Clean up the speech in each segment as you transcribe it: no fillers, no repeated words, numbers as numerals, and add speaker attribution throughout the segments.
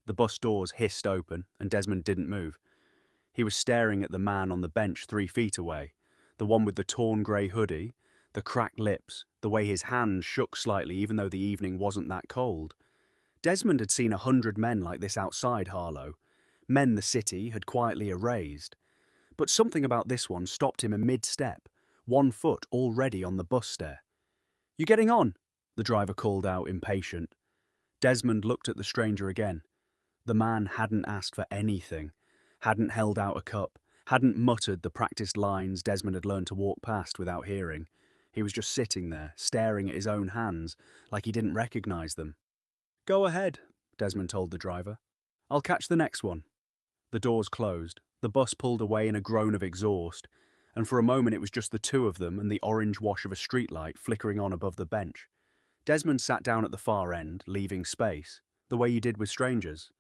Speaker 1: The bus doors hissed open, and Desmond didn't move. He was staring at the man on the bench 3 feet away, the one with the torn grey hoodie, the cracked lips, the way his hands shook slightly even though the evening wasn't that cold. Desmond had seen 100 men like this outside Harlow, men the city had quietly erased. But something about this one stopped him in mid-step, 1 foot already on the bus stair. "You getting on?" the driver called out, impatient. Desmond looked at the stranger again. The man hadn't asked for anything, hadn't held out a cup, hadn't muttered the practiced lines Desmond had learned to walk past without hearing. He was just sitting there, staring at his own hands, like he didn't recognize them. "Go ahead," Desmond told the driver. "I'll catch the next one." The doors closed, the bus pulled away in a groan of exhaust, and for a moment it was just the two of them and the orange wash of a streetlight flickering on above the bench. Desmond sat down at the far end, leaving space, the way you did with strangers.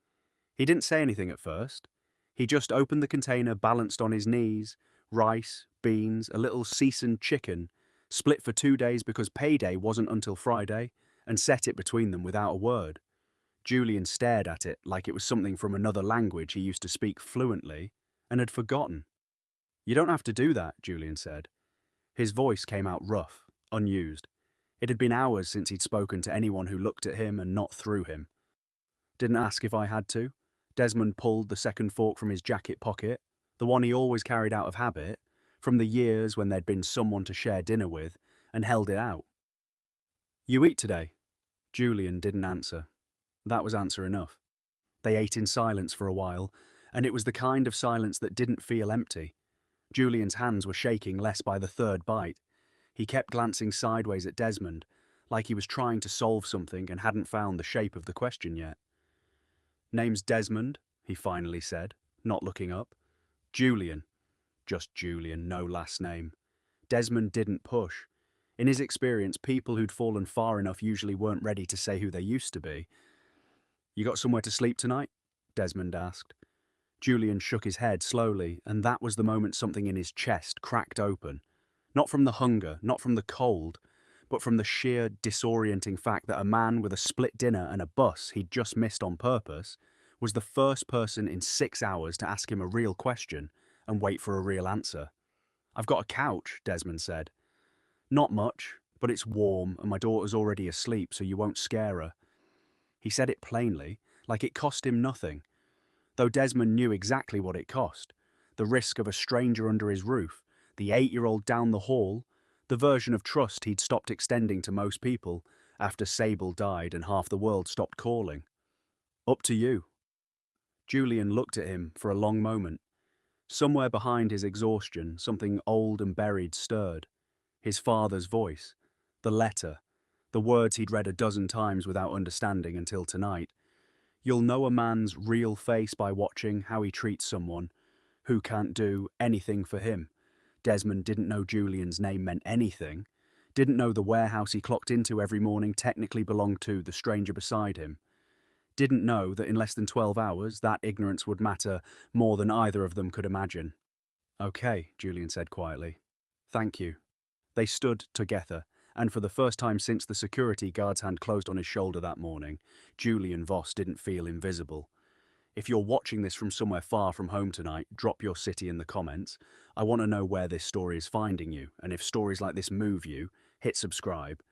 Speaker 1: He didn't say anything at first. He just opened the container balanced on his knees, rice, beans, a little seasoned chicken, split for 2 days because payday wasn't until Friday, and set it between them without a word. Julian stared at it like it was something from another language he used to speak fluently, and had forgotten. "You don't have to do that," Julian said. His voice came out rough, unused. It had been hours since he'd spoken to anyone who looked at him and not through him. "Didn't ask if I had to." Desmond pulled the second fork from his jacket pocket, the one he always carried out of habit, from the years when there'd been someone to share dinner with, and held it out. "You eat today?" Julian didn't answer. That was answer enough. They ate in silence for a while, and it was the kind of silence that didn't feel empty. Julian's hands were shaking less by the third bite. He kept glancing sideways at Desmond, like he was trying to solve something and hadn't found the shape of the question yet. "Name's Desmond," he finally said, not looking up. "Julian." Just Julian, no last name. Desmond didn't push. In his experience, people who'd fallen far enough usually weren't ready to say who they used to be. "You got somewhere to sleep tonight?" Desmond asked. Julian shook his head slowly, and that was the moment something in his chest cracked open. Not from the hunger, not from the cold, but from the sheer disorienting fact that a man with a split dinner and a bus he'd just missed on purpose was the first person in 6 hours to ask him a real question and wait for a real answer. "I've got a couch," Desmond said. "Not much, but it's warm and my daughter's already asleep, so you won't scare her." He said it plainly, like it cost him nothing, though Desmond knew exactly what it cost. The risk of a stranger under his roof, the 8-year-old down the hall, the version of trust he'd stopped extending to most people after Sable died and half the world stopped calling. "Up to you." Julian looked at him for a long moment. Somewhere behind his exhaustion, something old and buried stirred. His father's voice, the letter, the words he'd read a dozen times without understanding until tonight. "You'll know a man's real face by watching how he treats someone who can't do anything for him." Desmond didn't know Julian's name meant anything, didn't know the warehouse he clocked into every morning technically belonged to the stranger beside him, didn't know that in less than 12 hours that ignorance would matter more than either of them could imagine. "Okay," Julian said quietly. "Thank you." They stood together, and for the first time since the security guard's hand closed on his shoulder that morning, Julian Voss didn't feel invisible. If you're watching this from somewhere far from home tonight, drop your city in the comments. I want to know where this story is finding you, and if stories like this move you, hit subscribe.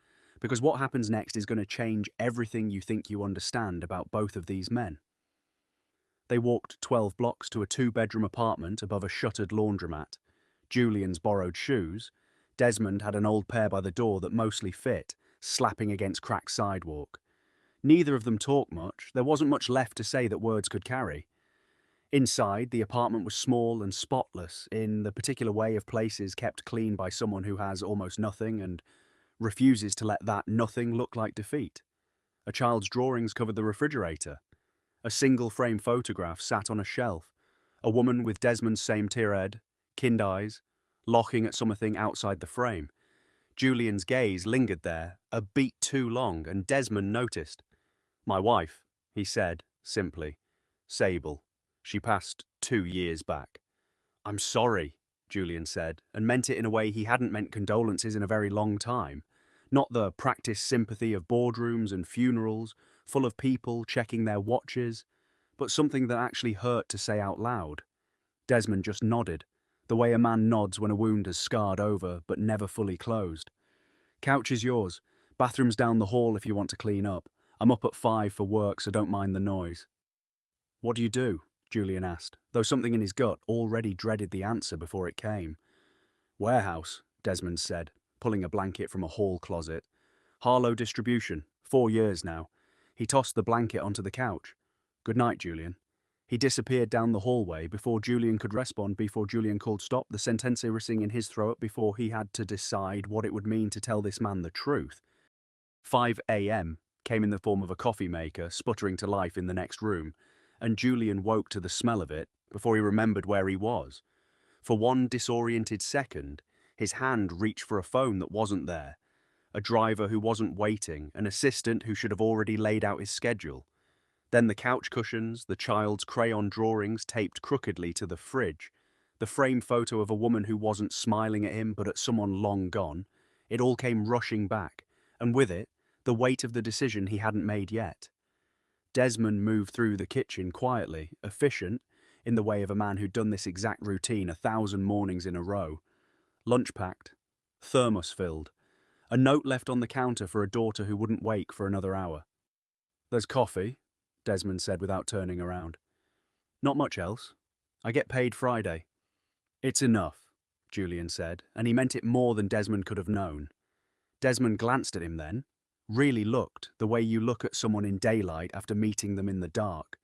Speaker 1: Because what happens next is going to change everything you think you understand about both of these men. They walked 12 blocks to a 2-bedroom apartment above a shuttered laundromat. Julian's borrowed shoes. Desmond had an old pair by the door that mostly fit, slapping against cracked sidewalk. Neither of them talked much. There wasn't much left to say that words could carry. Inside, the apartment was small and spotless, in the particular way of places kept clean by someone who has almost nothing and refuses to let that nothing look like defeat. A child's drawings covered the refrigerator. A single-frame photograph sat on a shelf. A woman with Desmond's same tear-head, kind eyes, locking at something outside the frame. Julian's gaze lingered there, a beat too long, and Desmond noticed. "My wife," he said, simply. "Sable. She passed 2 years back." "I'm sorry," Julian said, and meant it in a way he hadn't meant condolences in a very long time. Not the practiced sympathy of boardrooms and funerals, full of people checking their watches. but something that actually hurt to say out loud. Desmond just nodded, the way a man nods when a wound has scarred over but never fully closed. Couch is yours. Bathroom's down the hall if you want to clean up. I'm up at 5 for work, so don't mind the noise. What do you do? Julian asked, though something in his gut already dreaded the answer before it came. Warehouse, Desmond said, pulling a blanket from a hall closet. Harlow Distribution, 4 years now. He tossed the blanket onto the couch. Good night, Julian. He disappeared down the hallway before Julian could respond, before Julian called stop, the sentence racing in his throat before he had to decide what it would mean to tell this man the truth. 5 a.m. came in the form of a coffee maker sputtering to life in the next room, and Julian woke to the smell of it before he remembered where he was. For one disoriented second, his hand reached for a phone that wasn't there, a driver who wasn't waiting, an assistant who should have already laid out his schedule. Then the couch cushions, the child's crayon drawings taped crookedly to the fridge, the framed photo of a woman who wasn't smiling at him but at someone long gone. It all came rushing back, and with it, the weight of the decision he hadn't made yet. Desmond moved through the kitchen quietly, efficient, in the way of a man who'd done this exact routine 1,000 mornings in a row. Lunch packed, thermos filled, a note left on the counter for a daughter who wouldn't wake for another hour. There's coffee, Desmond said without turning around. Not much else. I get paid Friday. It's enough, Julian said, and he meant it more than Desmond could have known. Desmond glanced at him then, really looked the way you look at someone in daylight after meeting them in the dark.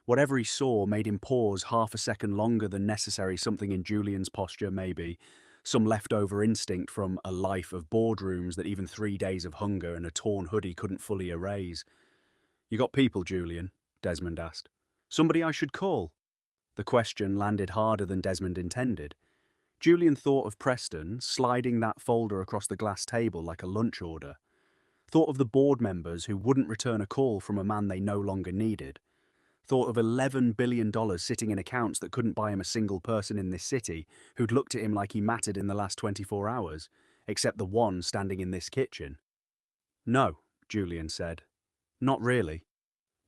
Speaker 1: Whatever he saw made him pause half a second longer than necessary, something in Julian's posture maybe, some leftover instinct from a life of boardrooms that even 3 days of hunger and a torn hoodie couldn't fully erase. You got people, Julian? Desmond asked. Somebody I should call? The question landed harder than Desmond intended. Julian thought of Preston sliding that folder across the glass table like a lunch order. Thought of the board members who wouldn't return a call from a man they no longer needed. Thought of $11 billion sitting in accounts that couldn't buy him a single person in this city who'd looked at him like he mattered in the last 24 hours, except the one standing in this kitchen. No, Julian said. Not really.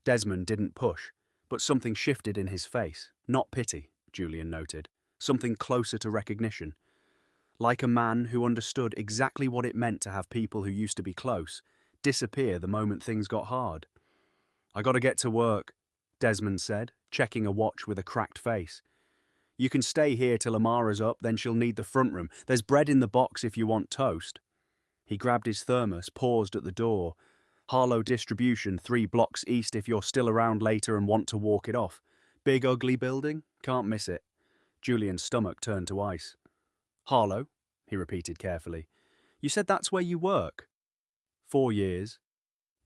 Speaker 1: Desmond didn't push, but something shifted in his face. Not pity, Julian noted. Something closer to recognition. Like a man who understood exactly what it meant to have people who used to be close disappear the moment things got hard. I gotta get to work, Desmond said, checking a watch with a cracked face. You can stay here till Amara's up, then she'll need the front room. There's bread in the box if you want toast. He grabbed his thermos, paused at the door. Harlow Distribution, 3 blocks east if you're still around later and want to walk it off. Big ugly building? Can't miss it. Julian's stomach turned to ice. Harlow, he repeated carefully. You said that's where you work? 4 years.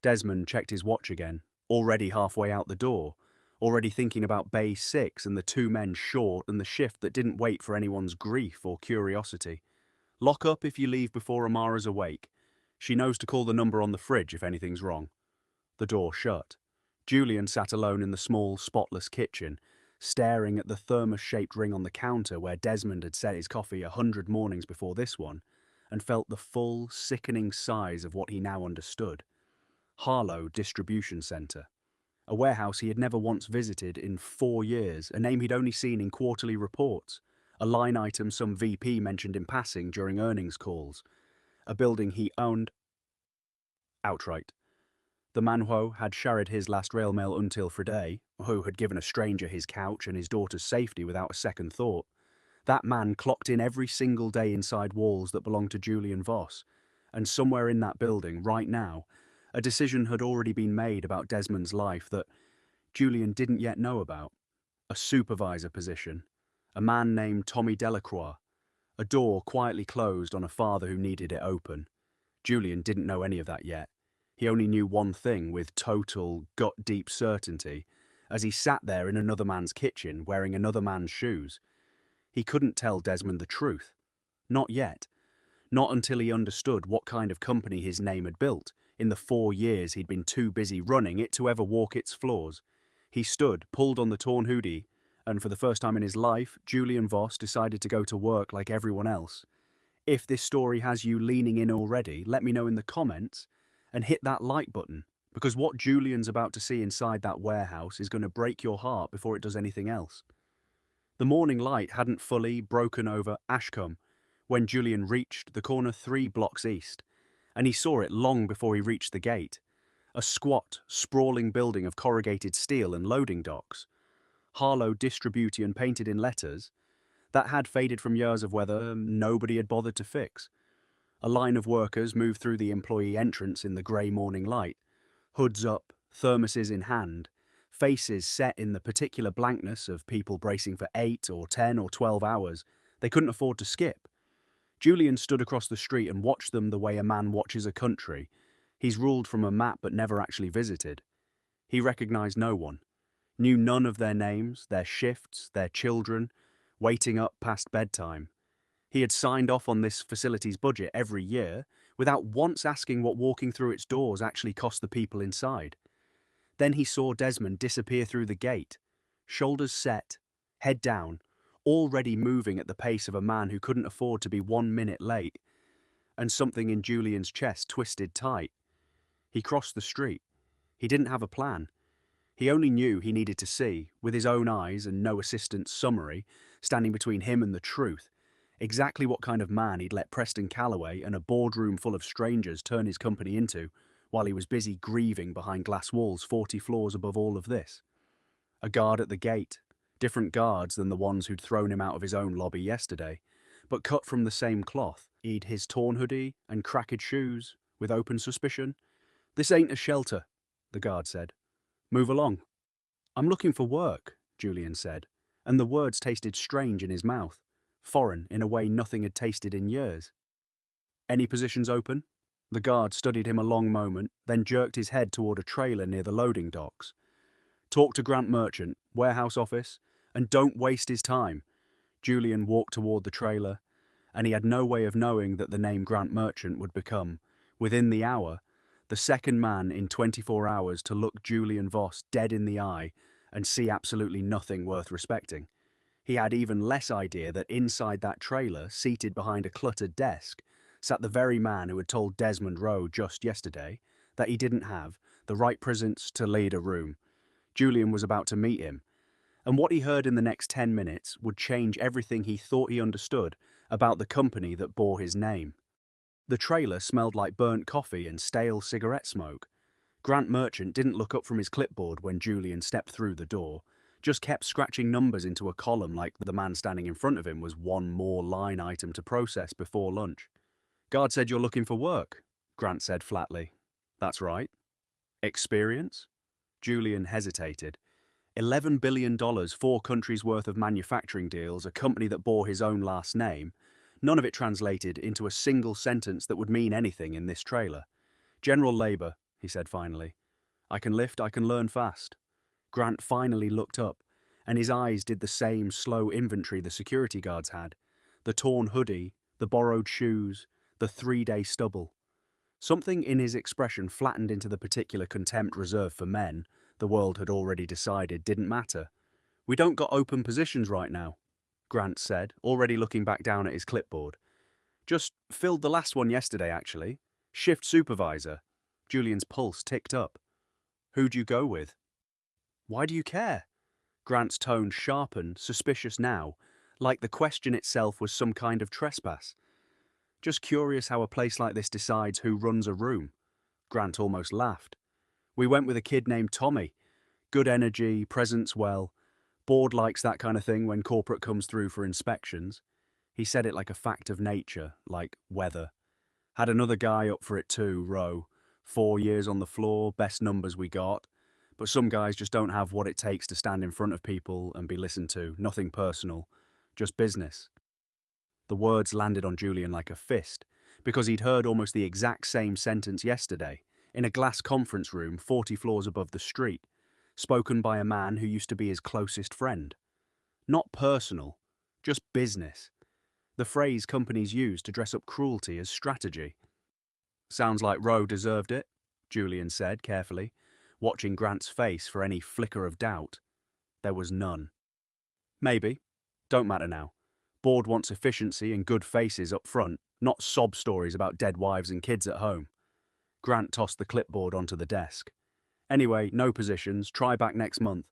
Speaker 1: Desmond checked his watch again, already halfway out the door, already thinking about Bay 6 and the 2 men short and the shift that didn't wait for anyone's grief or curiosity. Lock up if you leave before Amara's awake. She knows to call the number on the fridge if anything's wrong. The door shut. Julian sat alone in the small, spotless kitchen, staring at the thermos-shaped ring on the counter where Desmond had set his coffee 100 mornings before this one, and felt the full, sickening size of what he now understood. Harlow Distribution Centre. A warehouse he had never once visited in 4 years, a name he'd only seen in quarterly reports, a line item some VP mentioned in passing during earnings calls, a building he owned outright. The man who had shared his last rail mail until Friday, who had given a stranger his couch and his daughter's safety without a second thought, that man clocked in every single day inside walls that belonged to Julian Voss, and somewhere in that building, right now, a decision had already been made about Desmond's life that Julian didn't yet know about. A supervisor position, a man named Tommy Delacroix, a door quietly closed on a father who needed it open. Julian didn't know any of that yet. He only knew one thing with total, gut-deep certainty, as he sat there in another man's kitchen wearing another man's shoes. He couldn't tell Desmond the truth. Not yet. Not until he understood what kind of company his name had built, in the 4 years he'd been too busy running it to ever walk its floors. He stood, pulled on the torn hoodie, and for the first time in his life, Julian Voss decided to go to work like everyone else. If this story has you leaning in already, let me know in the comments, and hit that like button. Because what Julian's about to see inside that warehouse is going to break your heart before it does anything else. The morning light hadn't fully broken over Ashcombe when Julian reached the corner 3 blocks east, and he saw it long before he reached the gate. A squat, sprawling building of corrugated steel and loading docks, Harlow Distribution painted in letters, that had faded from years of weather nobody had bothered to fix. A line of workers moved through the employee entrance in the grey morning light, hoods up, thermoses in hand, faces set in the particular blankness of people bracing for 8 or 10 or 12 hours they couldn't afford to skip. Julian stood across the street and watched them the way a man watches a country he's ruled from a map but never actually visited. He recognized no one, knew none of their names, their shifts, their children, waiting up past bedtime. He had signed off on this facility's budget every year without once asking what walking through its doors actually cost the people inside. Then he saw Desmond disappear through the gate, shoulders set, head down, already moving at the pace of a man who couldn't afford to be 1 minute late, and something in Julian's chest twisted tight. He crossed the street. He didn't have a plan. He only knew he needed to see, with his own eyes and no assistant's summary, standing between him and the truth, exactly what kind of man he'd let Preston Calloway and a boardroom full of strangers turn his company into, while he was busy grieving behind glass walls 40 floors above all of this. A guard at the gate, different guards than the ones who'd thrown him out of his own lobby yesterday, but cut from the same cloth. He'd his torn hoodie and cracked shoes, with open suspicion. "This ain't a shelter," the guard said. "Move along." "I'm looking for work," Julian said, and the words tasted strange in his mouth, foreign in a way nothing had tasted in years. "Any positions open?" The guard studied him a long moment, then jerked his head toward a trailer near the loading docks. "Talk to Grant Merchant, warehouse office, and don't waste his time." Julian walked toward the trailer, and he had no way of knowing that the name Grant Merchant would become, within the hour, the second man in 24 hours to look Julian Voss dead in the eye and see absolutely nothing worth respecting. He had even less idea that inside that trailer, seated behind a cluttered desk, sat the very man who had told Desmond Rowe just yesterday that he didn't have the right presence to lead a room. Julian was about to meet him, and what he heard in the next 10 minutes would change everything he thought he understood about the company that bore his name. The trailer smelled like burnt coffee and stale cigarette smoke. Grant Merchant didn't look up from his clipboard when Julian stepped through the door, just kept scratching numbers into a column like the man standing in front of him was one more line item to process before lunch. "Guard said you're looking for work," Grant said flatly. "That's right." "Experience?" Julian hesitated. $11 billion, 4 countries worth of manufacturing deals, a company that bore his own last name. None of it translated into a single sentence that would mean anything in this trailer. "General labor," he said finally. "I can lift, I can learn fast." Grant finally looked up, and his eyes did the same slow inventory the security guards had. The torn hoodie, the borrowed shoes, the 3-day stubble. Something in his expression flattened into the particular contempt reserved for men the world had already decided didn't matter. "We don't got open positions right now," Grant said, already looking back down at his clipboard. "Just filled the last one yesterday, actually. Shift supervisor." Julian's pulse ticked up. "Who'd you go with?" "Why do you care?" Grant's tone sharpened, suspicious now, like the question itself was some kind of trespass. "Just curious how a place like this decides who runs a room." Grant almost laughed. "We went with a kid named Tommy. Good energy, presents well. Board likes that kind of thing when corporate comes through for inspections." He said it like a fact of nature, like weather. "Had another guy up for it too, Rowe. 4 years on the floor, best numbers we got. But some guys just don't have what it takes to stand in front of people and be listened to. Nothing personal, just business." The words landed on Julian like a fist, because he'd heard almost the exact same sentence yesterday, in a glass conference room 40 floors above the street, spoken by a man who used to be his closest friend. Not personal, just business. The phrase companies use to dress up cruelty as strategy. "Sounds like Rowe deserved it," Julian said carefully, watching Grant's face for any flicker of doubt. There was none. "Maybe. Don't matter now. Board wants efficiency and good faces up front, not sob stories about dead wives and kids at home." Grant tossed the clipboard onto the desk. Anyway, no positions, try back next month.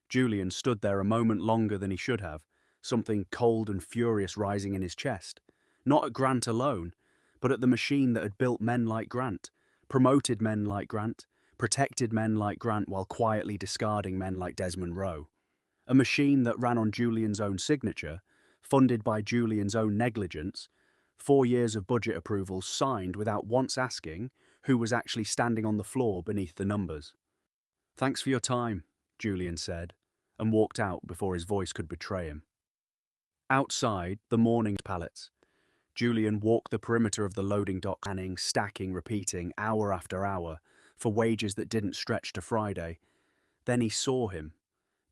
Speaker 1: Julian stood there a moment longer than he should have, something cold and furious rising in his chest. Not at Grant alone, but at the machine that had built men like Grant, promoted men like Grant, protected men like Grant while quietly discarding men like Desmond Rowe. A machine that ran on Julian's own signature, funded by Julian's own negligence, 4 years of budget approvals signed without once asking who was actually standing on the floor beneath the numbers. Thanks for your time, Julian said, and walked out before his voice could betray him. Outside, the morning pallets. Julian walked the perimeter of the loading dock, planning, stacking, repeating, hour after hour, for wages that didn't stretch to Friday. Then he saw him.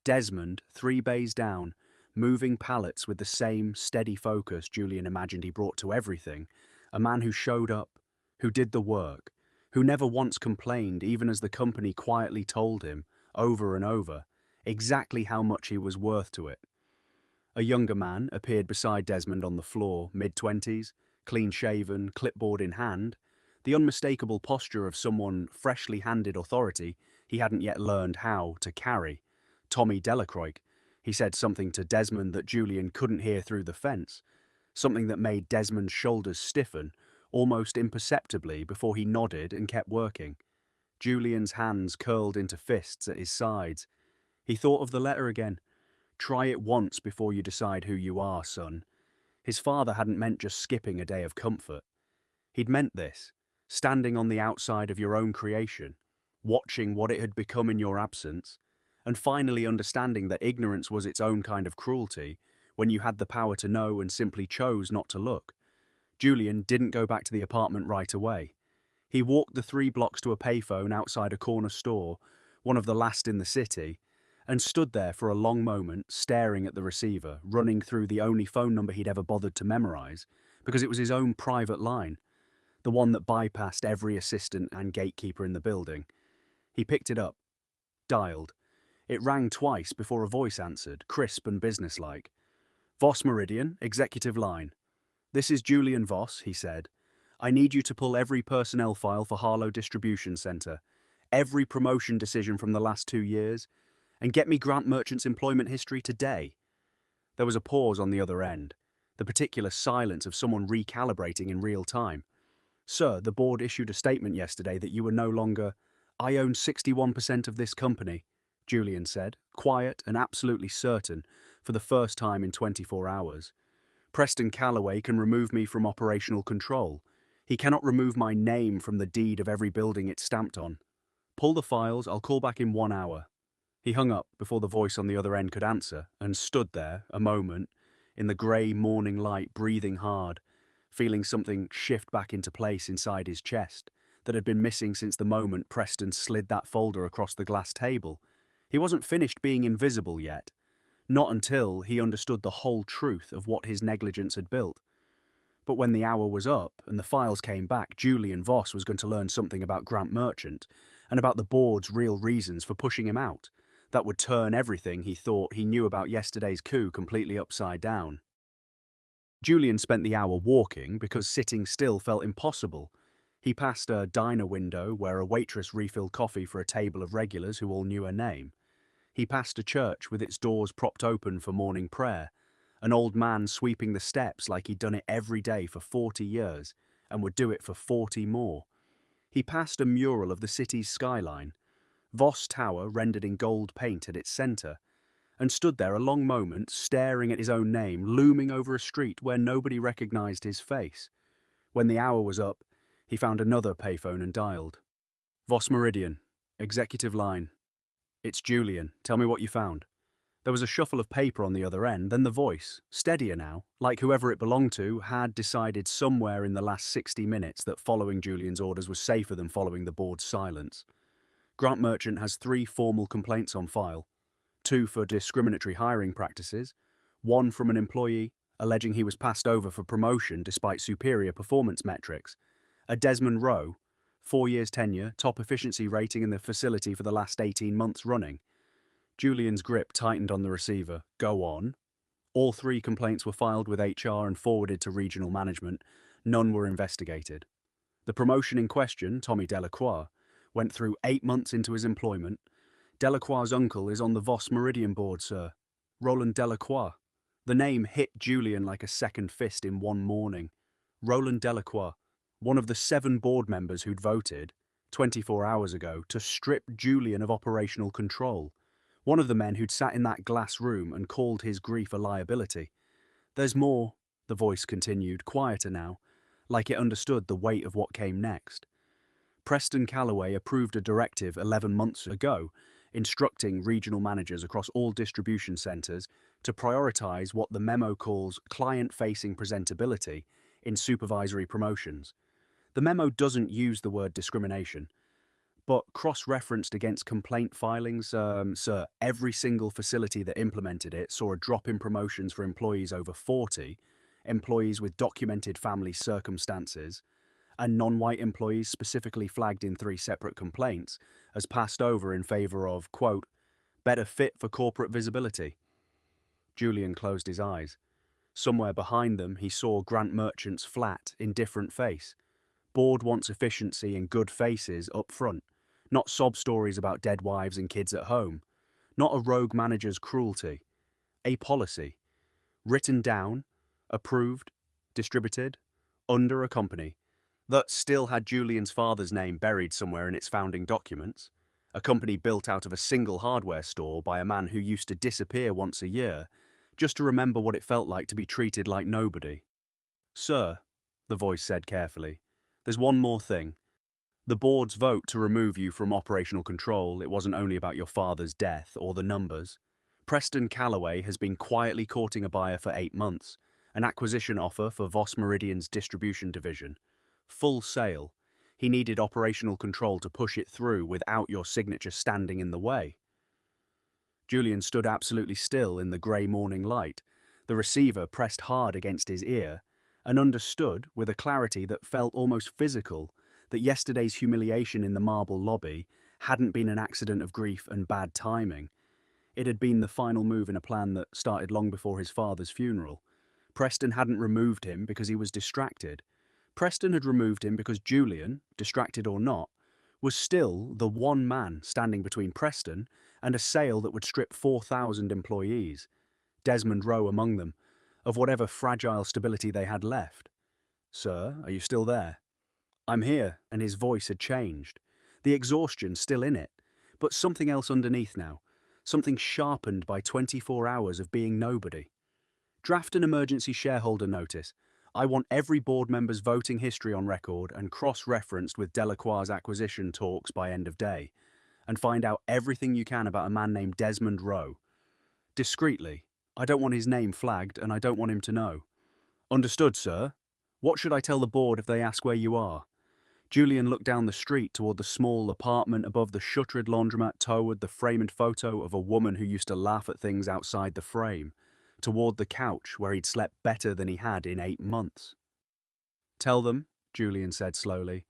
Speaker 1: Desmond, 3 bays down, moving pallets with the same steady focus Julian imagined he brought to everything. A man who showed up, who did the work, who never once complained even as the company quietly told him, over and over, exactly how much he was worth to it. A younger man appeared beside Desmond on the floor, mid-20s, clean-shaven, clipboard in hand, the unmistakable posture of someone freshly handed authority he hadn't yet learned how to carry. Tommy Delacroix. He said something to Desmond that Julian couldn't hear through the fence, something that made Desmond's shoulders stiffen, almost imperceptibly, before he nodded and kept working. Julian's hands curled into fists at his sides. He thought of the letter again. Try it once before you decide who you are, son. His father hadn't meant just skipping a day of comfort. He'd meant this, standing on the outside of your own creation, watching what it had become in your absence, and finally understanding that ignorance was its own kind of cruelty when you had the power to know and simply chose not to look. Julian didn't go back to the apartment right away. He walked the 3 blocks to a payphone outside a corner store, one of the last in the city, and stood there for a long moment, staring at the receiver, running through the only phone number he'd ever bothered to memorize, because it was his own private line, the one that bypassed every assistant and gatekeeper in the building. He picked it up, dialed. It rang twice before a voice answered, crisp and businesslike. Voss Meridian, executive line. This is Julian Voss, he said. I need you to pull every personnel file for Harlow Distribution Centre, every promotion decision from the last 2 years, and get me Grant Merchant's employment history today. There was a pause on the other end, the particular silence of someone recalibrating in real time. Sir, the board issued a statement yesterday that you were no longer... I own 61% of this company, Julian said, quiet and absolutely certain, for the first time in 24 hours. Preston Calloway can remove me from operational control. He cannot remove my name from the deed of every building it's stamped on. Pull the files, I'll call back in 1 hour. He hung up before the voice on the other end could answer, and stood there, a moment, in the grey morning light, breathing hard, feeling something shift back into place inside his chest that had been missing since the moment Preston slid that folder across the glass table. He wasn't finished being invisible yet, not until he understood the whole truth of what his negligence had built. But when the hour was up and the files came back, Julian Voss was going to learn something about Grant Merchant and about the board's real reasons for pushing him out. That would turn everything he thought he knew about yesterday's coup completely upside down. Julian spent the hour walking because sitting still felt impossible. He passed a diner window where a waitress refilled coffee for a table of regulars who all knew her name. He passed a church with its doors propped open for morning prayer, an old man sweeping the steps like he'd done it every day for 40 years and would do it for 40 more. He passed a mural of the city's skyline, Voss Tower rendered in gold paint at its centre, and stood there a long moment staring at his own name looming over a street where nobody recognised his face. When the hour was up, he found another payphone and dialed. Voss Meridian, executive line. It's Julian, tell me what you found. There was a shuffle of paper on the other end, then the voice, steadier now, like whoever it belonged to had decided somewhere in the last 60 minutes that following Julian's orders was safer than following the board's silence. Grant Merchant has 3 formal complaints on file, 2 for discriminatory hiring practices, 1 from an employee alleging he was passed over for promotion despite superior performance metrics, a Desmond Rowe, 4 years tenure, top efficiency rating in the facility for the last 18 months running. Julian's grip tightened on the receiver. Go on. All 3 complaints were filed with HR and forwarded to regional management. None were investigated. The promotion in question, Tommy Delacroix, Went through 8 months into his employment. Delacroix's uncle is on the Voss Meridian board, sir. Roland Delacroix. The name hit Julian like a second fist in one morning. Roland Delacroix, one of the 7 board members who'd voted, 24 hours ago, to strip Julian of operational control. One of the men who'd sat in that glass room and called his grief a liability. There's more, the voice continued, quieter now, like it understood the weight of what came next. Preston Calloway approved a directive 11 months ago, instructing regional managers across all distribution centres to prioritise what the memo calls client-facing presentability in supervisory promotions. The memo doesn't use the word discrimination, but cross-referenced against complaint filings, sir, every single facility that implemented it saw a drop in promotions for employees over 40, employees with documented family circumstances, and non-white employees specifically flagged in 3 separate complaints as passed over in favour of, quote, better fit for corporate visibility. Julian closed his eyes. Somewhere behind them he saw Grant Merchant's flat, indifferent face. Board wants efficiency and good faces up front, not sob stories about dead wives and kids at home, not a rogue manager's cruelty. A policy. Written down, approved, distributed, under a company that still had Julian's father's name buried somewhere in its founding documents, a company built out of a single hardware store by a man who used to disappear once a year, just to remember what it felt like to be treated like nobody. Sir, the voice said carefully, there's one more thing. The board's vote to remove you from operational control, it wasn't only about your father's death or the numbers. Preston Calloway has been quietly courting a buyer for 8 months, an acquisition offer for Voss Meridian's distribution division. Full sale. He needed operational control to push it through without your signature standing in the way. Julian stood absolutely still in the grey morning light, the receiver pressed hard against his ear, and understood, with a clarity that felt almost physical, that yesterday's humiliation in the marble lobby hadn't been an accident of grief and bad timing. It had been the final move in a plan that started long before his father's funeral. Preston hadn't removed him because he was distracted. Preston had removed him because Julian, distracted or not, was still the one man standing between Preston and a sale that would strip 4,000 employees, Desmond Rowe among them, of whatever fragile stability they had left. Sir, are you still there? I'm here, and his voice had changed. The exhaustion still in it, but something else underneath now, something sharpened by 24 hours of being nobody. Draft an emergency shareholder notice. I want every board member's voting history on record and cross-referenced with Delacroix's acquisition talks by end of day, and find out everything you can about a man named Desmond Rowe. Discreetly. I don't want his name flagged, and I don't want him to know. Understood, sir. What should I tell the board if they ask where you are? Julian looked down the street toward the small apartment above the shuttered laundromat, toward the framed photo of a woman who used to laugh at things outside the frame, toward the couch where he'd slept better than he had in 8 months. Tell them, Julian said slowly,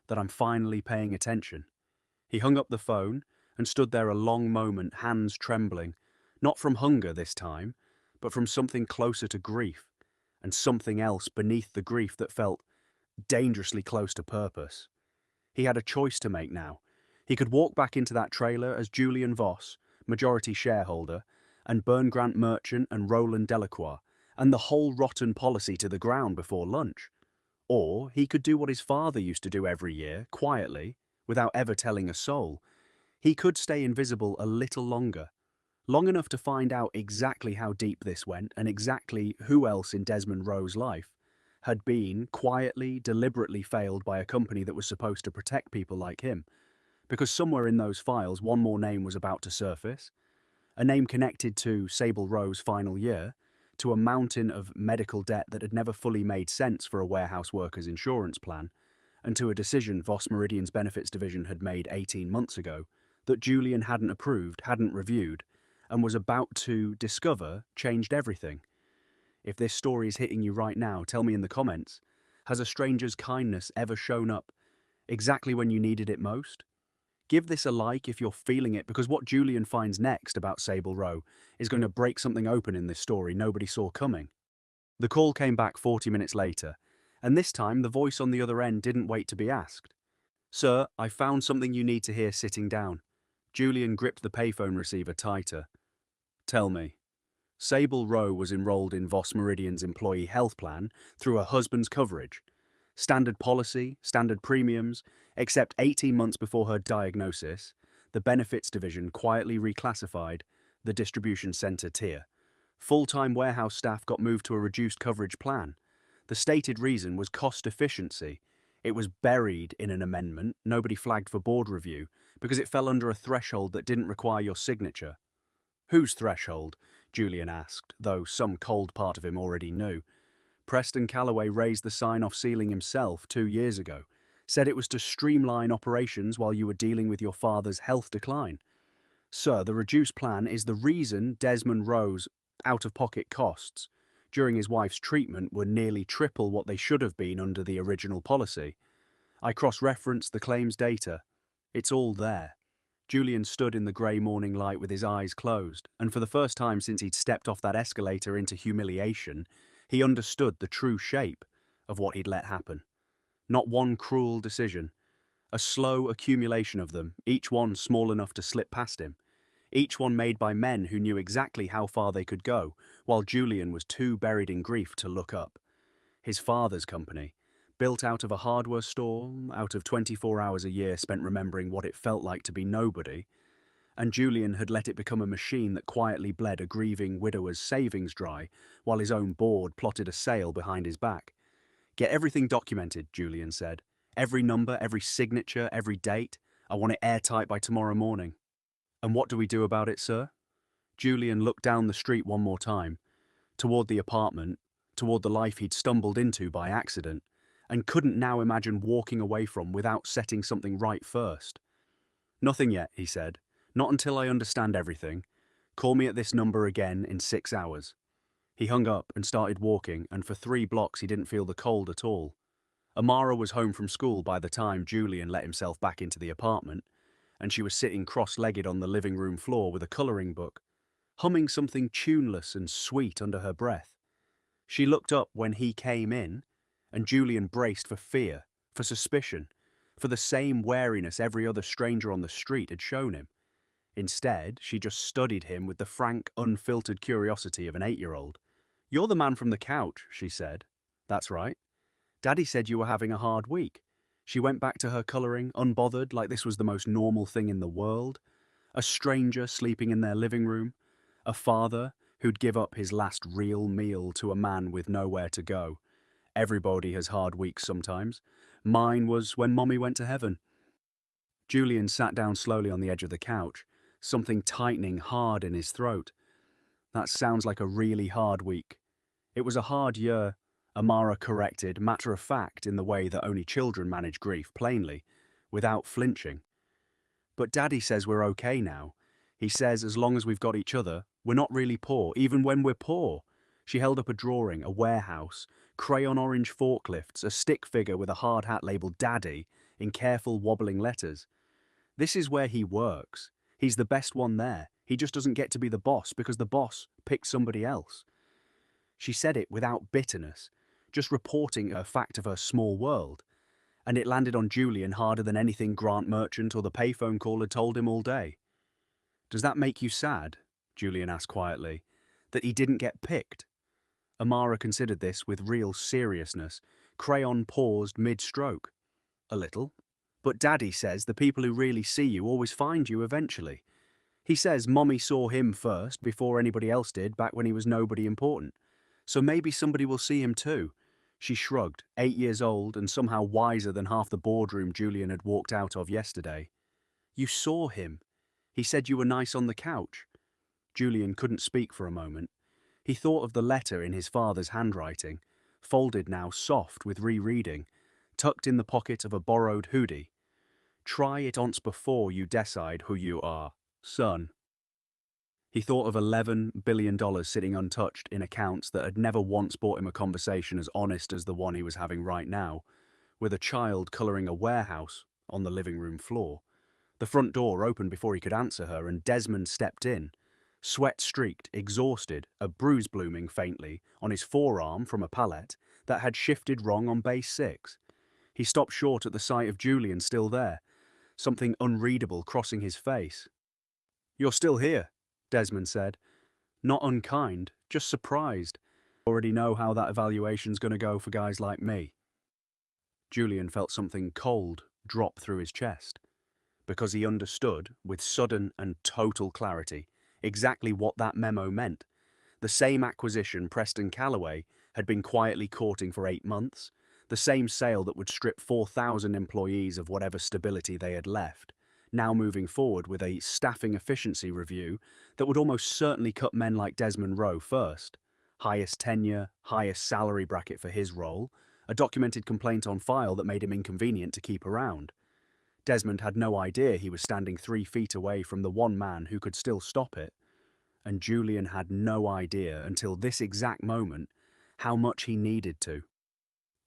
Speaker 1: that I'm finally paying attention. He hung up the phone and stood there a long moment, hands trembling, not from hunger this time, but from something closer to grief, and something else beneath the grief that felt dangerously close to purpose. He had a choice to make now. He could walk back into that trailer as Julian Voss, majority shareholder, and burn Grant Merchant and Roland Delacroix, and the whole rotten policy to the ground before lunch. Or he could do what his father used to do every year, quietly, without ever telling a soul. He could stay invisible a little longer, long enough to find out exactly how deep this went and exactly who else in Desmond Rowe's life had been quietly, deliberately failed by a company that was supposed to protect people like him. Because somewhere in those files, one more name was about to surface, a name connected to Sable Rowe's final year, to a mountain of medical debt that had never fully made sense for a warehouse worker's insurance plan, and to a decision Voss Meridian's benefits division had made 18 months ago that Julian hadn't approved, hadn't reviewed, and was about to discover changed everything. If this story is hitting you right now, tell me in the comments. Has a stranger's kindness ever shown up exactly when you needed it most? Give this a like if you're feeling it, because what Julian finds next about Sable Rowe is going to break something open in this story nobody saw coming. The call came back 40 minutes later, and this time the voice on the other end didn't wait to be asked. Sir, I found something you need to hear sitting down. Julian gripped the payphone receiver tighter. Tell me. Sable Rowe was enrolled in Voss Meridian's employee health plan through her husband's coverage. Standard policy, standard premiums, except 18 months before her diagnosis, the benefits division quietly reclassified the distribution center tier. Full-time warehouse staff got moved to a reduced coverage plan. The stated reason was cost efficiency. It was buried in an amendment nobody flagged for board review because it fell under a threshold that didn't require your signature. Whose threshold? Julian asked, though some cold part of him already knew. Preston Calloway raised the sign-off ceiling himself 2 years ago, said it was to streamline operations while you were dealing with your father's health decline. Sir, the reduced plan is the reason Desmond Rowe's out-of-pocket costs during his wife's treatment were nearly triple what they should have been under the original policy. I cross-referenced the claims data. It's all there. Julian stood in the grey morning light with his eyes closed, and for the first time since he'd stepped off that escalator into humiliation, he understood the true shape of what he'd let happen. Not one cruel decision, a slow accumulation of them, each one small enough to slip past him. Each one made by men who knew exactly how far they could go, while Julian was too buried in grief to look up. His father's company, built out of a hardware store, out of 24 hours a year spent remembering what it felt like to be nobody, and Julian had let it become a machine that quietly bled a grieving widower's savings dry while his own board plotted a sale behind his back. Get everything documented, Julian said. Every number, every signature, every date. I want it airtight by tomorrow morning. And what do we do about it, sir? Julian looked down the street one more time, toward the apartment, toward the life he'd stumbled into by accident, and couldn't now imagine walking away from without setting something right first. Nothing yet, he said. Not until I understand everything. Call me at this number again in 6 hours. He hung up and started walking, and for 3 blocks he didn't feel the cold at all. Amara was home from school by the time Julian let himself back into the apartment, and she was sitting cross-legged on the living room floor with a colouring book, humming something tuneless and sweet under her breath. She looked up when he came in, and Julian braced for fear, for suspicion, for the same wariness every other stranger on the street had shown him. Instead, she just studied him with the frank, unfiltered curiosity of an 8-year-old. "You're the man from the couch," she said. "That's right. Daddy said you were having a hard week." She went back to her colouring, unbothered, like this was the most normal thing in the world. A stranger sleeping in their living room. A father who'd give up his last real meal to a man with nowhere to go. Everybody has hard weeks sometimes. Mine was when Mommy went to heaven. Julian sat down slowly on the edge of the couch, something tightening hard in his throat. That sounds like a really hard week. It was a hard year, Amara corrected, matter of fact in the way that only children manage grief, plainly, without flinching. But Daddy says we're okay now. He says as long as we've got each other, we're not really poor, even when we're poor. She held up a drawing, a warehouse, crayon orange forklifts, a stick figure with a hard hat labelled Daddy in careful wobbling letters. This is where he works. He's the best one there. He just doesn't get to be the boss because the boss picked somebody else. She said it without bitterness, just reporting a fact of her small world, and it landed on Julian harder than anything Grant Merchant or the payphone call had told him all day. "Does that make you sad?" Julian asked quietly. "That he didn't get picked?" Amara considered this with real seriousness. Crayon paused mid-stroke. "A little. But Daddy says the people who really see you always find you eventually. He says Mommy saw him first before anybody else did back when he was nobody important. So maybe somebody will see him too." She shrugged, 8 years old and somehow wiser than half the boardroom Julian had walked out of yesterday. "You saw him. He said you were nice on the couch." Julian couldn't speak for a moment. He thought of the letter in his father's handwriting, folded now soft with rereading, tucked in the pocket of a borrowed hoodie. "Try it once before you decide who you are, son." He thought of $11 billion sitting untouched in accounts that had never once bought him a conversation as honest as the one he was having right now, with a child colouring a warehouse on the living room floor. The front door opened before he could answer her, and Desmond stepped in, sweat-streaked, exhausted, a bruise blooming faintly on his forearm from a pallet that had shifted wrong on base 6. He He stopped short at the sight of Julian still there, something unreadable crossing his face. "You're still here," Desmond said. Not unkind, just surprised. "Already know how that evaluation's gonna go for guys like me." Julian felt something cold drop through his chest, because he understood, with sudden and total clarity, exactly what that memo meant. The same acquisition Preston Calloway had been quietly courting for 8 months, the same sale that would strip 4,000 employees of whatever stability they had left, now moving forward with a staffing efficiency review that would almost certainly cut men like Desmond Rowe first. Highest tenure, highest salary bracket for his role, a documented complaint on file that made him inconvenient to keep around. Desmond had no idea he was standing 3 feet away from the one man who could still stop it, and Julian had no idea until this exact moment how much he needed to.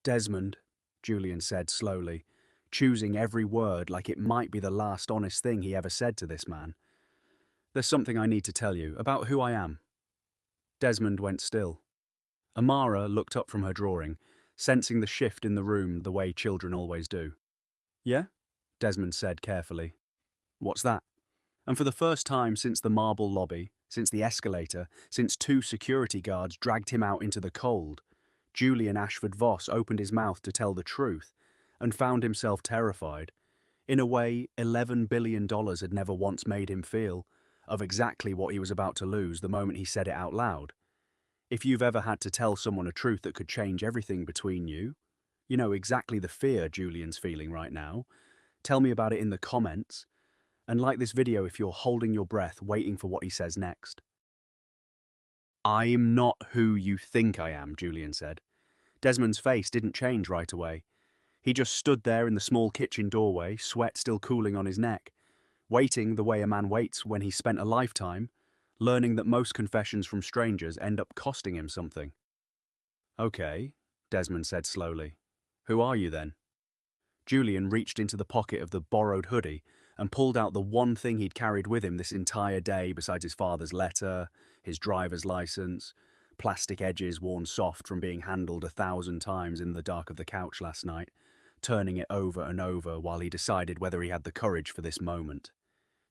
Speaker 1: "Desmond," Julian said slowly, choosing every word like it might be the last honest thing he ever said to this man. "There's something I need to tell you about who I am." Desmond went still. Amara looked up from her drawing, sensing the shift in the room the way children always do. "Yeah?" Desmond said carefully. "What's that?" And for the first time since the marble lobby, since the escalator, since 2 security guards dragged him out into the cold, Julian Ashford Voss opened his mouth to tell the truth and found himself terrified, in a way $11 billion had never once made him feel, of exactly what he was about to lose the moment he said it out loud. If you've ever had to tell someone a truth that could change everything between you, you know exactly the fear Julian's feeling right now. Tell me about it in the comments, and like this video if you're holding your breath waiting for what he says next. "I'm not who you think I am," Julian said. Desmond's face didn't change right away. He just stood there in the small kitchen doorway, sweat still cooling on his neck, waiting the way a man waits when he's spent a lifetime, learning that most confessions from strangers end up costing him something. "Okay," Desmond said slowly. "Who are you then?" Julian reached into the pocket of the borrowed hoodie and pulled out the one thing he'd carried with him this entire day besides his father's letter, his driver's license, plastic edges worn soft from being handled 1,000 times in the dark of the couch last night, turning it over and over while he decided whether he had the courage for this moment.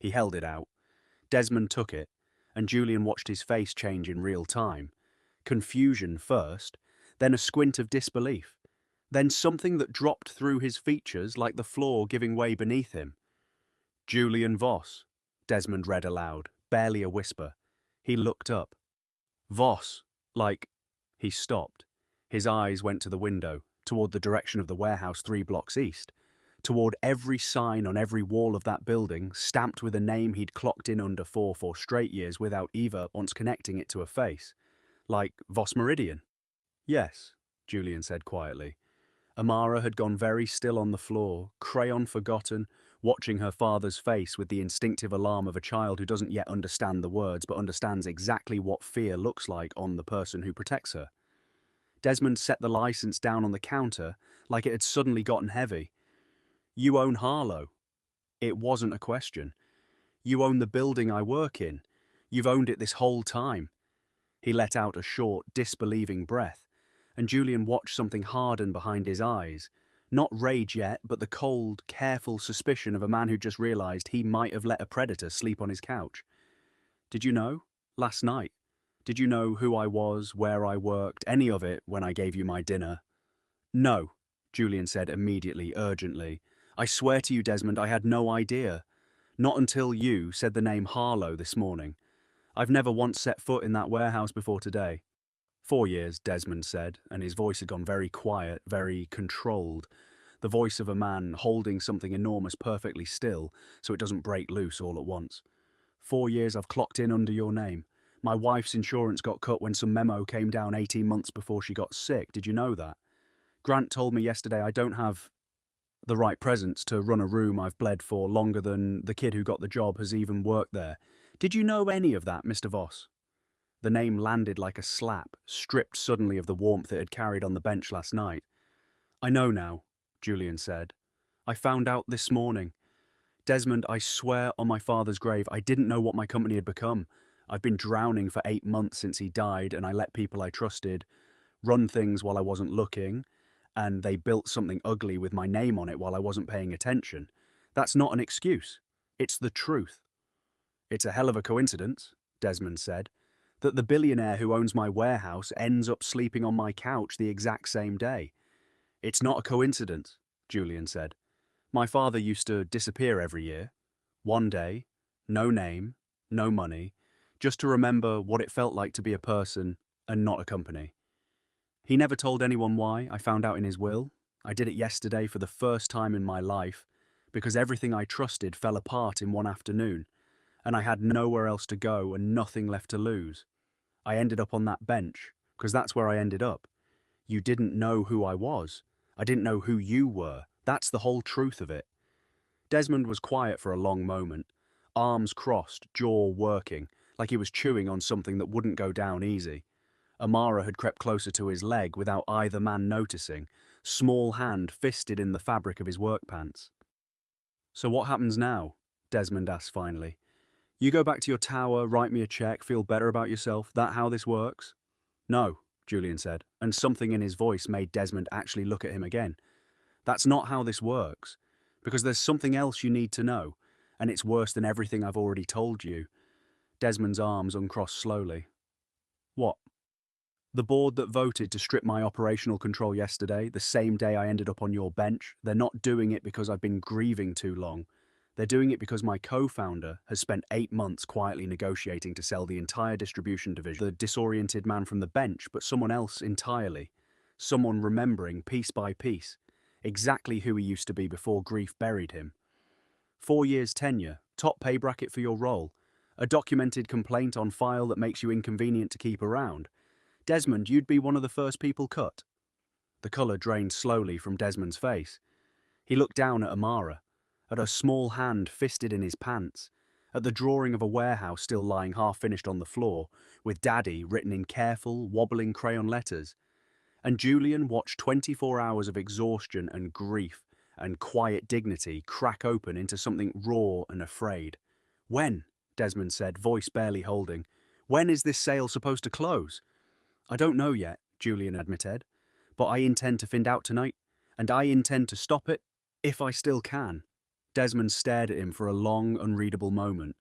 Speaker 1: He held it out. Desmond took it, and Julian watched his face change in real time. Confusion first, then a squint of disbelief, then something that dropped through his features like the floor giving way beneath him. "Julian Voss," Desmond read aloud, barely a whisper. He looked up. "Voss, like—" He stopped. His eyes went to the window, toward the direction of the warehouse 3 blocks east, toward every sign on every wall of that building, stamped with a name he'd clocked in under 4 for straight years without Eva once connecting it to a face. Like Voss Meridian. "Yes," Julian said quietly. Amara had gone very still on the floor, crayon forgotten, watching her father's face with the instinctive alarm of a child who doesn't yet understand the words but understands exactly what fear looks like on the person who protects her. Desmond set the license down on the counter like it had suddenly gotten heavy. "You own Harlow." It wasn't a question. "You own the building I work in. You've owned it this whole time." He let out a short, disbelieving breath, and Julian watched something harden behind his eyes. Not rage yet, but the cold, careful suspicion of a man who just realized he might have let a predator sleep on his couch. "Did you know? Last night. Did you know who I was, where I worked, any of it when I gave you my dinner?" "No," Julian said immediately, urgently. "I swear to you, Desmond, I had no idea. Not until you said the name Harlow this morning. I've never once set foot in that warehouse before today." 4 years, Desmond said, and his voice had gone very quiet, very controlled. The voice of a man holding something enormous perfectly still, so it doesn't break loose all at once. 4 years I've clocked in under your name. My wife's insurance got cut when some memo came down 18 months before she got sick. Did you know that? Grant told me yesterday I don't have the right presence to run a room I've bled for longer than the kid who got the job has even worked there. Did you know any of that, Mr. Voss? The name landed like a slap, stripped suddenly of the warmth it had carried on the bench last night. "I know now," Julian said. "I found out this morning. Desmond, I swear on my father's grave, I didn't know what my company had become. I've been drowning for 8 months since he died, and I let people I trusted run things while I wasn't looking. and they built something ugly with my name on it while I wasn't paying attention. That's not an excuse. It's the truth. It's a hell of a coincidence, Desmond said, that the billionaire who owns my warehouse ends up sleeping on my couch the exact same day. It's not a coincidence, Julian said. My father used to disappear every year. One day, no name, no money, just to remember what it felt like to be a person and not a company. He never told anyone why. I found out in his will. I did it yesterday for the first time in my life because everything I trusted fell apart in one afternoon, and I had nowhere else to go and nothing left to lose. I ended up on that bench because that's where I ended up. You didn't know who I was. I didn't know who you were. That's the whole truth of it. Desmond was quiet for a long moment, arms crossed, jaw working, like he was chewing on something that wouldn't go down easy. Amara had crept closer to his leg without either man noticing, small hand fisted in the fabric of his work pants. So what happens now? Desmond asked finally. You go back to your tower, write me a check, feel better about yourself, that how this works? No, Julian said, and something in his voice made Desmond actually look at him again. That's not how this works, because there's something else you need to know, and it's worse than everything I've already told you. Desmond's arms uncrossed slowly. What? The board that voted to strip my operational control yesterday, the same day I ended up on your bench, they're not doing it because I've been grieving too long. They're doing it because my co-founder has spent 8 months quietly negotiating to sell the entire distribution division. The disoriented man from the bench, but someone else entirely. Someone remembering piece by piece exactly who he used to be before grief buried him. 4 years tenure, top pay bracket for your role, a documented complaint on file that makes you inconvenient to keep around. Desmond, you'd be one of the first people cut. The colour drained slowly from Desmond's face. He looked down at Amara, at her small hand fisted in his pants, at the drawing of a warehouse still lying half-finished on the floor, with Daddy written in careful, wobbling crayon letters. And Julian watched 24 hours of exhaustion and grief and quiet dignity crack open into something raw and afraid. When? Desmond said, voice barely holding. When is this sale supposed to close? I don't know yet, Julian admitted, but I intend to find out tonight, and I intend to stop it, if I still can. Desmond stared at him for a long, unreadable moment,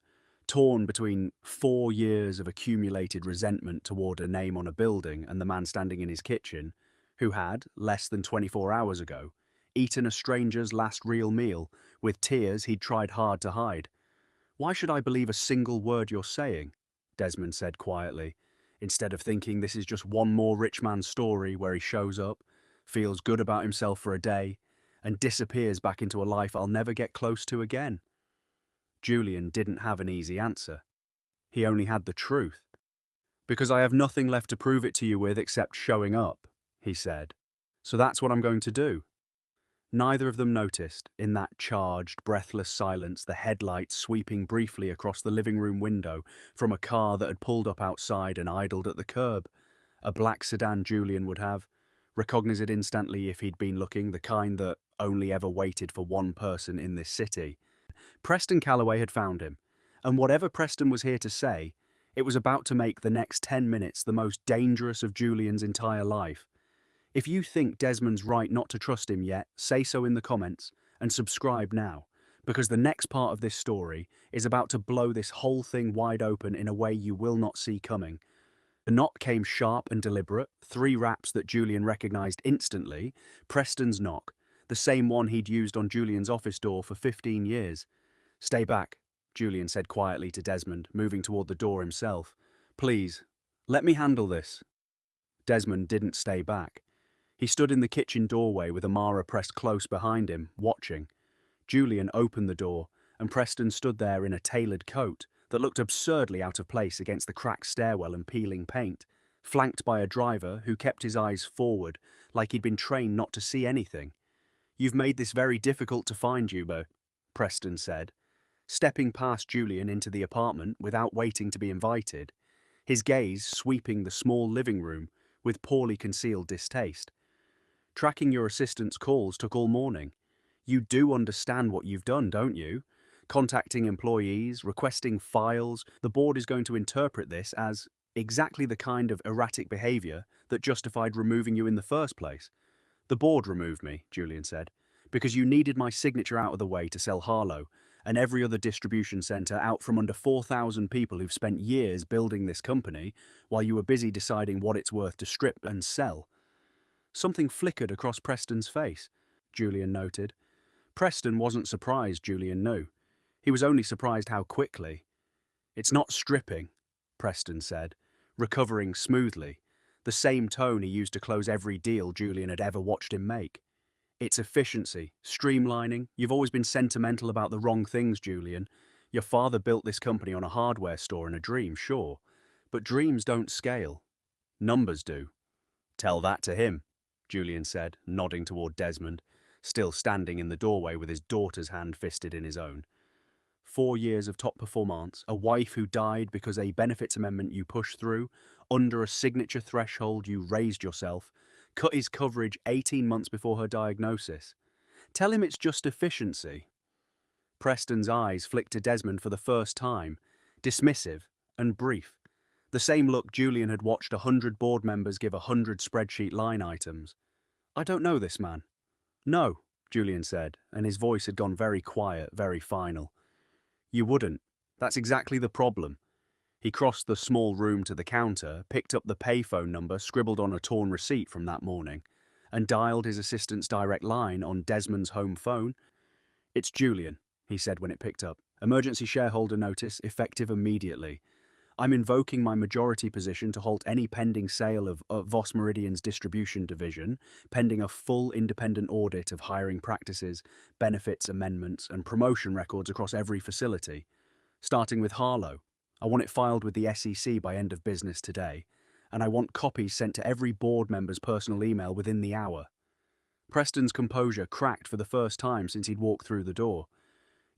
Speaker 1: torn between 4 years of accumulated resentment toward a name on a building and the man standing in his kitchen, who had, less than 24 hours ago, eaten a stranger's last real meal with tears he'd tried hard to hide. Why should I believe a single word you're saying? Desmond said quietly, instead of thinking this is just one more rich man's story where he shows up, feels good about himself for a day, and disappears back into a life I'll never get close to again. Julian didn't have an easy answer. He only had the truth. Because I have nothing left to prove it to you with except showing up, he said. So that's what I'm going to do. Neither of them noticed, in that charged, breathless silence, the headlights sweeping briefly across the living room window from a car that had pulled up outside and idled at the curb. A black sedan Julian would have, recognize it instantly if he'd been looking, the kind that only ever waited for one person in this city. Preston Calloway had found him, and whatever Preston was here to say, it was about to make the next 10 minutes the most dangerous of Julian's entire life. If you think Desmond's right not to trust him yet, say so in the comments, and subscribe now, because the next part of this story is about to blow this whole thing wide open in a way you will not see coming. The knock came sharp and deliberate, 3 raps that Julian recognized instantly. Preston's knock, the same one he'd used on Julian's office door for 15 years. Stay back, Julian said quietly to Desmond, moving toward the door himself. Please, let me handle this. Desmond didn't stay back. He stood in the kitchen doorway with Amara pressed close behind him, watching. Julian opened the door, and Preston stood there in a tailored coat that looked absurdly out of place against the cracked stairwell and peeling paint, flanked by a driver who kept his eyes forward like he'd been trained not to see anything. You've made this very difficult to find, Yubo, Preston said, stepping past Julian into the apartment without waiting to be invited, his gaze sweeping the small living room with poorly concealed distaste. Tracking your assistant's calls took all morning. You do understand what you've done, don't you? Contacting employees, requesting files, the board is going to interpret this as exactly the kind of erratic behavior that justified removing you in the first place. The board removed me, Julian said, because you needed my signature out of the way to sell Harlow and every other distribution centre out from under 4,000 people who've spent years building this company while you were busy deciding what it's worth to strip and sell. Something flickered across Preston's face, Julian noted. Preston wasn't surprised, Julian knew. He was only surprised how quickly. It's not stripping, Preston said, recovering smoothly, the same tone he used to close every deal Julian had ever watched him make. It's efficiency, streamlining. You've always been sentimental about the wrong things, Julian. Your father built this company on a hardware store and a dream, sure. But dreams don't scale. Numbers do. Tell that to him, Julian said, nodding toward Desmond, still standing in the doorway with his daughter's hand fisted in his own. 4 years of top performance, a wife who died because a benefits amendment you pushed through, under a signature threshold you raised yourself, cut his coverage 18 months before her diagnosis. Tell him it's just efficiency. Preston's eyes flicked to Desmond for the first time, dismissive and brief. The same look Julian had watched 100 board members give 100 spreadsheet line items. I don't know this man. No, Julian said, and his voice had gone very quiet, very final. You wouldn't. That's exactly the problem. He crossed the small room to the counter, picked up the payphone number scribbled on a torn receipt from that morning, and dialed his assistant's direct line on Desmond's home phone. It's Julian, he said when it picked up. Emergency shareholder notice, effective immediately. I'm invoking my majority position to halt any pending sale of Voss Meridian's distribution division, pending a full independent audit of hiring practices, benefits amendments, and promotion records across every facility. Starting with Harlow. I want it filed with the SEC by end of business today, and I want copies sent to every board member's personal email within the hour. Preston's composure cracked for the first time since he'd walked through the door.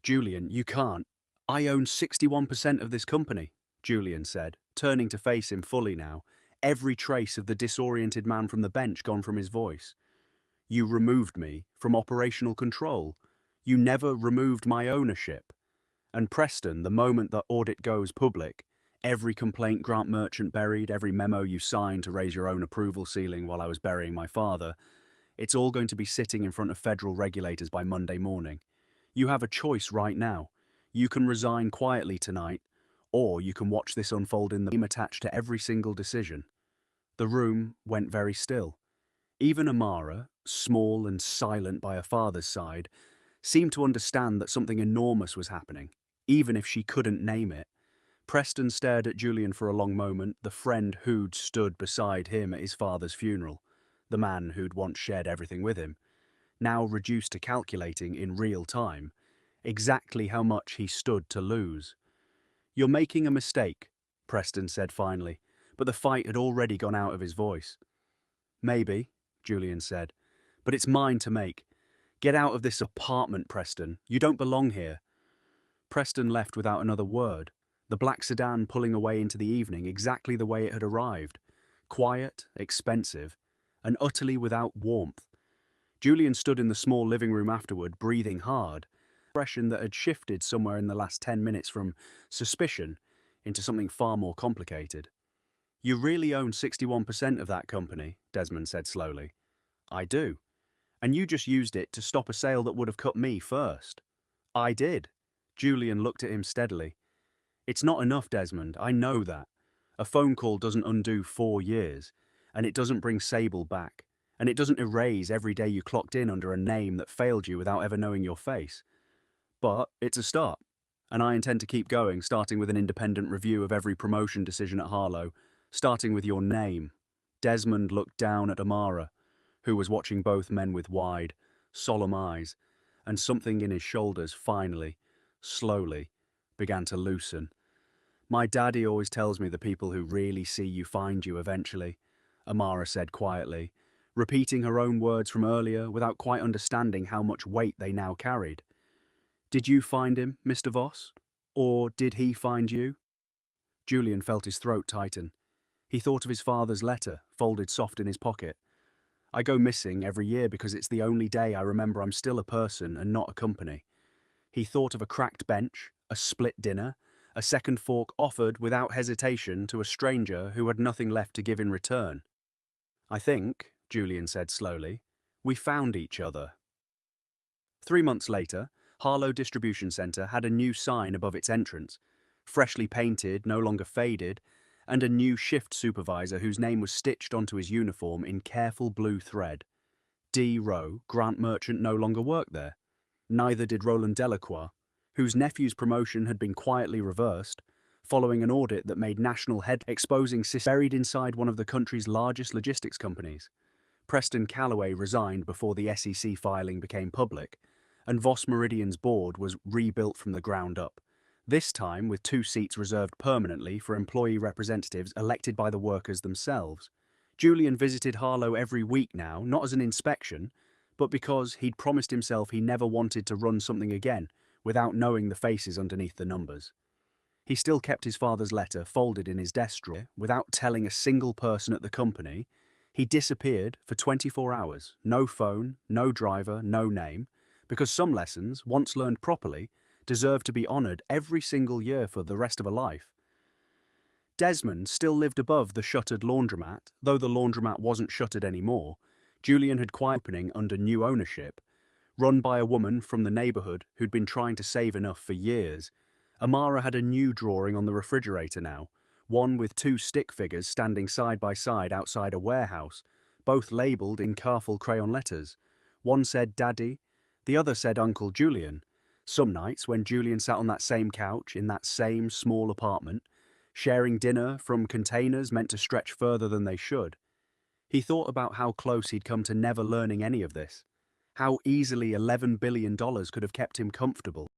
Speaker 1: Julian, you can't. I own 61% of this company, Julian said, turning to face him fully now, every trace of the disoriented man from the bench gone from his voice. You removed me from operational control. You never removed my ownership. And Preston, the moment the audit goes public, every complaint Grant Merchant buried, every memo you signed to raise your own approval ceiling while I was burying my father, it's all going to be sitting in front of federal regulators by Monday morning. You have a choice right now. You can resign quietly tonight, or you can watch this unfold in the game attached to every single decision. The room went very still. Even Amara, small and silent by her father's side, seemed to understand that something enormous was happening, even if she couldn't name it. Preston stared at Julian for a long moment, the friend who'd stood beside him at his father's funeral, the man who'd once shared everything with him, now reduced to calculating in real time exactly how much he stood to lose. You're making a mistake, Preston said finally, but the fight had already gone out of his voice. Maybe, Julian said, but it's mine to make. Get out of this apartment, Preston. You don't belong here. Preston left without another word, the black sedan pulling away into the evening exactly the way it had arrived, quiet, expensive, and utterly without warmth. Julian stood in the small living room afterward, breathing hard, expression that had shifted somewhere in the last 10 minutes from suspicion into something far more complicated. You really own 61% of that company, Desmond said slowly. I do. And you just used it to stop a sale that would have cut me first. I did. Julian looked at him steadily. It's not enough, Desmond, I know that. A phone call doesn't undo 4 years, and it doesn't bring Sable back, and it doesn't erase every day you clocked in under a name that failed you without ever knowing your face. But it's a start, and I intend to keep going, starting with an independent review of every promotion decision at Harlow, starting with your name. Desmond looked down at Amara, who was watching both men with wide, solemn eyes, and something in his shoulders finally, slowly, began to loosen. My daddy always tells me the people who really see you find you eventually, Amara said quietly, repeating her own words from earlier without quite understanding how much weight they now carried. Did you find him, Mr. Voss? Or did he find you? Julian felt his throat tighten. He thought of his father's letter, folded soft in his pocket. I go missing every year because it's the only day I remember I'm still a person and not a company. He thought of a cracked bench, a split dinner, a second fork offered without hesitation to a stranger who had nothing left to give in return. I think, Julian said slowly, We found each other. 3 months later, Harlow Distribution Centre had a new sign above its entrance, freshly painted, no longer faded, and a new shift supervisor whose name was stitched onto his uniform in careful blue thread. D. Rowe, Grant Merchant, no longer worked there. Neither did Roland Delacroix, whose nephew's promotion had been quietly reversed, following an audit that made national head exposing buried inside one of the country's largest logistics companies. Preston Calloway resigned before the SEC filing became public, and Voss Meridian's board was rebuilt from the ground up, this time with 2 seats reserved permanently for employee representatives elected by the workers themselves. Julian visited Harlow every week now, not as an inspection, but because he'd promised himself he never wanted to run something again without knowing the faces underneath the numbers. He still kept his father's letter folded in his desk drawer without telling a single person at the company. He disappeared for 24 hours, no phone, no driver, no name, because some lessons, once learned properly, deserve to be honoured every single year for the rest of a life. Desmond still lived above the shuttered laundromat, though the laundromat wasn't shuttered anymore. Julian had quiet opening under new ownership, run by a woman from the neighbourhood who'd been trying to save enough for years. Amara had a new drawing on the refrigerator now, one with 2 stick figures standing side by side outside a warehouse, both labelled in careful crayon letters. One said Daddy, the other said Uncle Julian. Some nights when Julian sat on that same couch in that same small apartment, sharing dinner from containers meant to stretch further than they should, he thought about how close he'd come to never learning any of this, how easily $11 billion could have kept him comfortable.